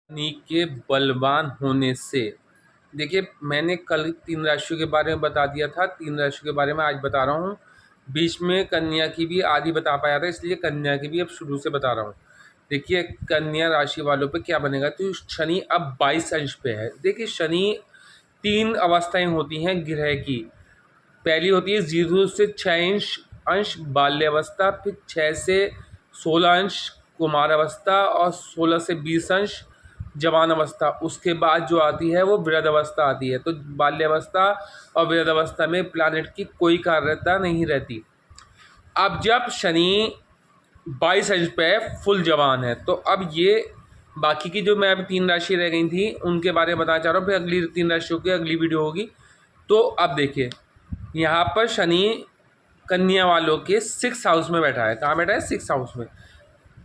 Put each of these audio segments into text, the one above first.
शनि के बलवान होने से देखिए, मैंने कल 3 राशियों के बारे में बता दिया था। 3 राशियों के बारे में आज बता रहा हूँ। बीच में कन्या की भी आधी बता पाया था, इसलिए कन्या की भी अब शुरू से बता रहा हूँ। देखिए, कन्या राशि वालों पे क्या बनेगा। तो शनि अब 22 अंश पे है। देखिए, शनि 3 अवस्थाएं होती हैं ग्रह की। पहली होती है 0 से 6 अंश अंश बाल्यावस्था, फिर 6 से 16 अंश कुमार अवस्था और 16 से 20 अंश जवान अवस्था। उसके बाद जो आती है वो वृद्ध अवस्था आती है। तो बाल्यावस्था और वृद्ध अवस्था में प्लैनेट की कोई कार्यता नहीं रहती। अब जब शनि 22 अंश पे फुल जवान है, तो अब ये बाकी की जो मैं अभी 3 राशि रह गई थी उनके बारे में बताना चाह रहा हूँ। फिर अगली 3 राशियों की अगली वीडियो होगी। तो अब देखिए, यहाँ पर शनि कन्या वालों के 6 हाउस में बैठा है। कहाँ बैठा है? 6 हाउस में।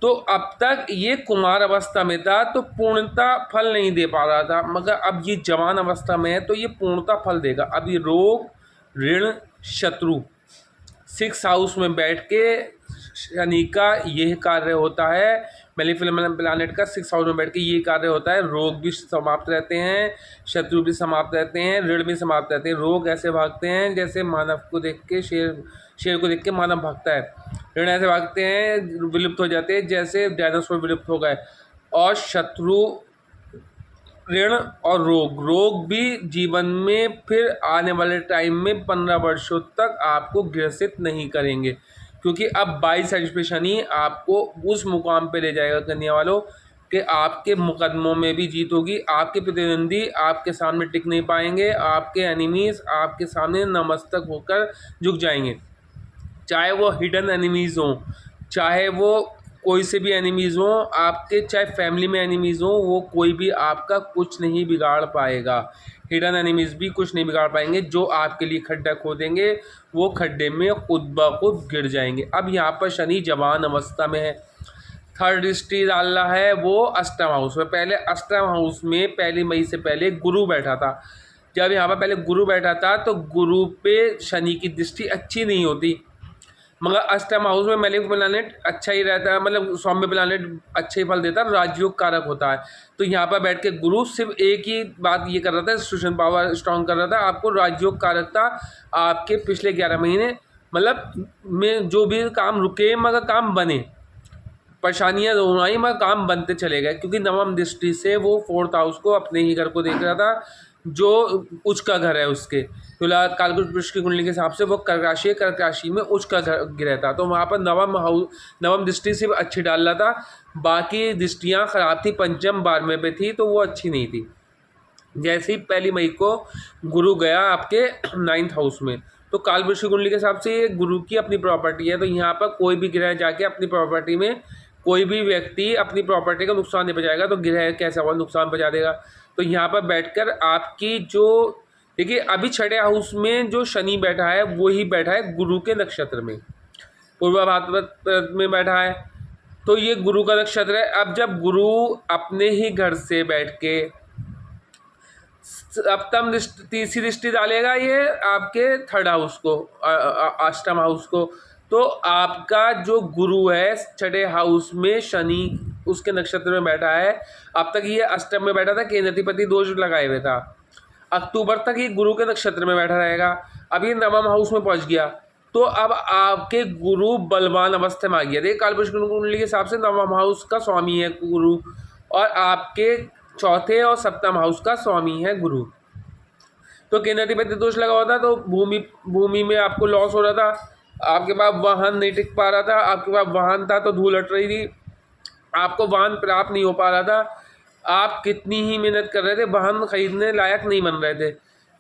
तो अब तक ये कुमार अवस्था में था तो पूर्णता फल नहीं दे पा रहा था, मगर अब ये जवान अवस्था में है तो ये पूर्णता फल देगा। अब ये रोग, ऋण, शत्रु 6 हाउस में बैठ के शनि का यह कार्य होता है। मेलेफिक प्लैनेट का 6 हाउस में बैठ के ये कार्य होता है। रोग भी समाप्त रहते हैं, शत्रु भी समाप्त रहते हैं, ऋण भी समाप्त रहते हैं। रोग ऐसे भागते हैं जैसे मानव को देख के शेर को देख के मानव भागता है। ऋण ऐसे भागते हैं, विलुप्त हो जाते हैं जैसे डायनासोर विलुप्त हो गए। और शत्रु, ऋण और रोग भी जीवन में फिर आने वाले टाइम में 15 वर्षों तक आपको ग्रसित नहीं करेंगे, क्योंकि अब 22 अंश पे शनि आपको उस मुकाम पे ले जाएगा कन्या वालों कि आपके मुकदमों में भी जीत होगी। आपके प्रतिद्वंदी आपके सामने टिक नहीं पाएंगे, आपके एनिमीज आपके सामने नतमस्तक होकर झुक जाएंगे। चाहे वो हिडन एनिमीज़ हों, चाहे वो कोई से भी एनिमीज़ हों आपके, चाहे फैमिली में एनिमीज़ हों, वो कोई भी आपका कुछ नहीं बिगाड़ पाएगा। हिडन एनिमीज़ भी कुछ नहीं बिगाड़ पाएंगे। जो आपके लिए खड्डा खोदेंगे वो खड्डे में खुद ब खुद गिर जाएंगे। अब यहाँ पर शनि जवान अवस्था में है। थर्ड दृष्टि डाल रहा है वो अष्टम हाउस में। पहले अष्टम हाउस में 1 मई से पहले गुरु बैठा था। जब यहाँ पर पहले गुरु बैठा था तो गुरु पे शनि की दृष्टि अच्छी नहीं होती, मगर अष्टम हाउस में मैलिक प्लैनेट अच्छा ही रहता है, मतलब सौम्य प्लैनेट अच्छे ही फल देता है, राजयोग कारक होता है। तो यहाँ पर बैठ के गुरु सिर्फ एक ही बात ये कर रहा था, इंस्टीट्यूशन पावर स्ट्रॉन्ग कर रहा था, आपको राजयोग कारकता आपके पिछले 11 महीने मतलब में जो भी काम रुके मगर काम बने, परेशानियाँ दोनों आई मगर काम बनते चले गए, क्योंकि नवम दृष्टि से वो 4th हाउस को अपने ही घर को देख रहा था जो उच्च का घर है उसके। फिलहाल कालपुरुष की कुंडली के हिसाब से वो कर्क राशि है, कर्क राशि में उच्च का घर गिरा था, तो वहाँ पर नवम दृष्टि सिर्फ अच्छी डाल रहा था, बाकी दृष्टियाँ खराब थी। पंचम 12वें पे थी तो वो अच्छी नहीं थी। जैसे ही 1 मई को गुरु गया आपके 9th हाउस में, तो कालपुरुष की कुंडली के हिसाब से ये गुरु की अपनी प्रॉपर्टी है। तो यहाँ पर कोई भी ग्रह जाके अपनी प्रॉपर्टी में, कोई भी व्यक्ति अपनी प्रॉपर्टी का नुकसान नहीं पहुँचाएगा, तो ग्रह कैसा हुआ नुकसान पहुँचा देगा। तो यहाँ पर बैठकर आपकी जो, देखिए अभी 6ठे हाउस में जो शनि बैठा है वो ही बैठा है गुरु के नक्षत्र में, पूर्व भाद्रपद में बैठा है, तो ये गुरु का नक्षत्र है। अब जब गुरु अपने ही घर से बैठ के सप्तम दृष्टि, तीसरी दृष्टि डालेगा ये आपके 3rd हाउस को, अष्टम हाउस को, तो आपका जो गुरु है 6ठे हाउस में शनि उसके नक्षत्र में बैठा है। अब तक ये अष्टम में बैठा था, केंद्राधिपति दोष लगाए हुए था। अक्टूबर तक ये गुरु के नक्षत्र में बैठा रहेगा। अब ये नवम हाउस में पहुंच गया, तो अब आपके गुरु बलवान अवस्था में आ गया। देखिए कालपुरुष कुंडली के हिसाब से नवम हाउस का स्वामी है गुरु, और आपके 4थे और सप्तम हाउस का स्वामी है गुरु। तो केंद्राधिपति दोष लगा हुआ था, तो भूमि में आपको लॉस हो रहा था, आपके पास वाहन नहीं टिक पा रहा था, आपके पास वाहन था तो धूल हट रही थी, आपको वाहन प्राप्त नहीं हो पा रहा था, आप कितनी ही मेहनत कर रहे थे वाहन खरीदने लायक नहीं बन रहे थे,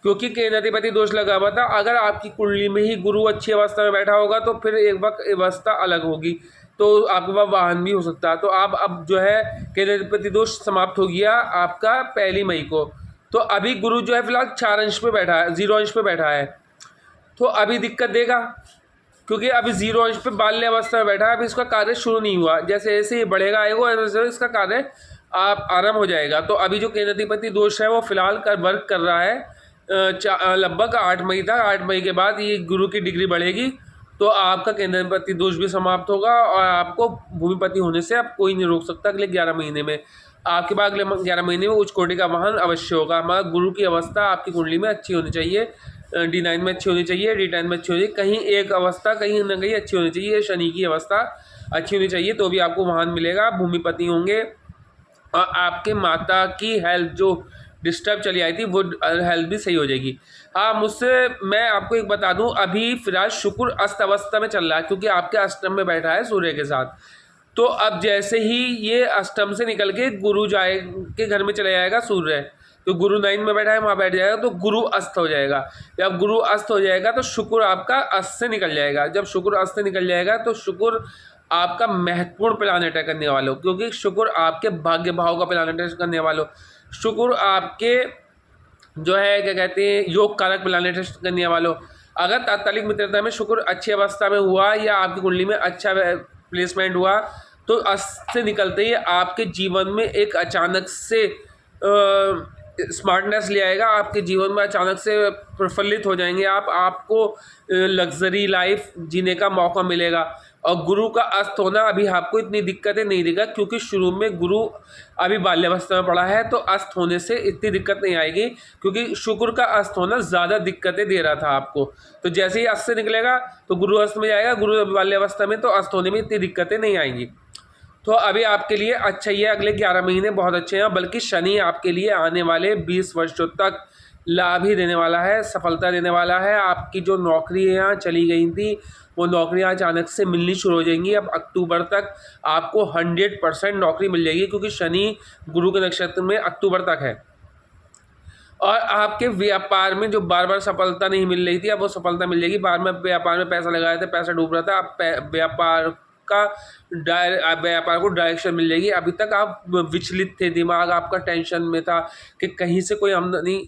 क्योंकि केंद्राधिपति दोष लगा हुआ था। अगर आपकी कुंडली में ही गुरु अच्छी अवस्था में बैठा होगा तो फिर एक वक्त अवस्था अलग होगी, तो आपके पास वाहन भी हो सकता है। तो आप अब जो है केंद्राधिपति दोष समाप्त हो गया आपका 1 मई को। तो अभी गुरु जो है फिलहाल 4 अंश पे बैठा है, 0 अंश पे बैठा है, तो अभी दिक्कत देगा, क्योंकि अभी 0 अंश पे बाल्य अवस्था में बैठा है, अभी इसका कार्य शुरू नहीं हुआ। जैसे जैसे ये बढ़ेगा आएगा वैसे इसका कार्य आप आरंभ हो जाएगा। तो अभी जो केंद्राधिपति दोष है वो फिलहाल वर्क कर रहा है लगभग 8 मई तक। 8 मई के बाद ये गुरु की डिग्री बढ़ेगी, तो आपका केंद्राधिपति दोष भी समाप्त होगा और आपको भूमिपति होने से अब कोई नहीं रोक सकता अगले 11 महीने में। आपके पास अगले 11 महीने में उच्च कोटि का वाहन अवश्य होगा। हमारा गुरु की अवस्था आपकी कुंडली में अच्छी होनी चाहिए, D9 में अच्छी होनी चाहिए, D10 में अच्छी होनी चाहिए, कहीं एक अवस्था कहीं ना कहीं अच्छी होनी चाहिए। शनि की अवस्था अच्छी होनी चाहिए तो भी आपको वाहन मिलेगा, भूमिपति होंगे। और आपके माता की हेल्थ जो डिस्टर्ब चली आई थी वो हेल्थ भी सही हो जाएगी। हाँ, मुझसे मैं आपको एक बता दूं, अभी फिलहाल शुक्र अस्त अवस्था में चल रहा है क्योंकि आपके अष्टम में बैठा है सूर्य के साथ। तो अब जैसे ही ये अष्टम से निकल के गुरु जाए के घर में चला जाएगा सूर्य, तो गुरु 9 में बैठा है वहाँ बैठ जाएगा तो गुरु अस्त हो जाएगा। जब गुरु अस्त हो जाएगा तो शुक्र आपका अस्त से निकल जाएगा। जब शुक्र अस्त से निकल जाएगा तो शुक्र आपका महत्वपूर्ण प्लानेट है करने वालों, क्योंकि शुक्र आपके भाग्य भाव का प्लानेट है करने वालों। शुक्र आपके जो है क्या कहते हैं योग कारक प्लानेट है कन्या वालों। अगर तात्कालिक मित्रता में शुक्र अच्छी अवस्था में हुआ या आपकी कुंडली में अच्छा प्लेसमेंट हुआ तो अस्त से निकलते ही आपके जीवन में एक अचानक से स्मार्टनेस ले आएगा। आपके जीवन में अचानक से प्रफुल्लित हो जाएंगे आप, आपको लग्जरी लाइफ जीने का मौका मिलेगा। और गुरु का अस्त होना अभी आपको इतनी दिक्कतें नहीं देगा क्योंकि शुरू में गुरु अभी बाल्यावस्था में पड़ा है, तो अस्त होने से इतनी दिक्कत नहीं आएगी क्योंकि शुक्र का अस्त होना ज़्यादा दिक्कतें दे रहा था आपको। तो जैसे ही अस्त से निकलेगा तो गुरु अस्त में जाएगा, गुरु बाल्यावस्था में, तो अस्त होने में इतनी दिक्कतें नहीं आएंगी। तो अभी आपके लिए अच्छा ही है, अगले 11 महीने बहुत अच्छे हैं। बल्कि शनि आपके लिए आने वाले 20 वर्षों तक लाभ ही देने वाला है, सफलता देने वाला है। आपकी जो नौकरियां चली गई थी वो नौकरियां अचानक से मिलनी शुरू हो जाएंगी। अब अक्टूबर तक आपको 100% नौकरी मिल जाएगी क्योंकि शनि गुरु के नक्षत्र में अक्टूबर तक है। और आपके व्यापार में जो बार बार सफलता नहीं मिल रही थी अब वो सफलता मिल जाएगी। बार में व्यापार में पैसा लगाए थे, पैसा डूब रहा था, अब व्यापार को डायरेक्शन मिल जाएगी। अभी तक आप विचलित थे, दिमाग आपका टेंशन में था कि कहीं से कोई आमदनी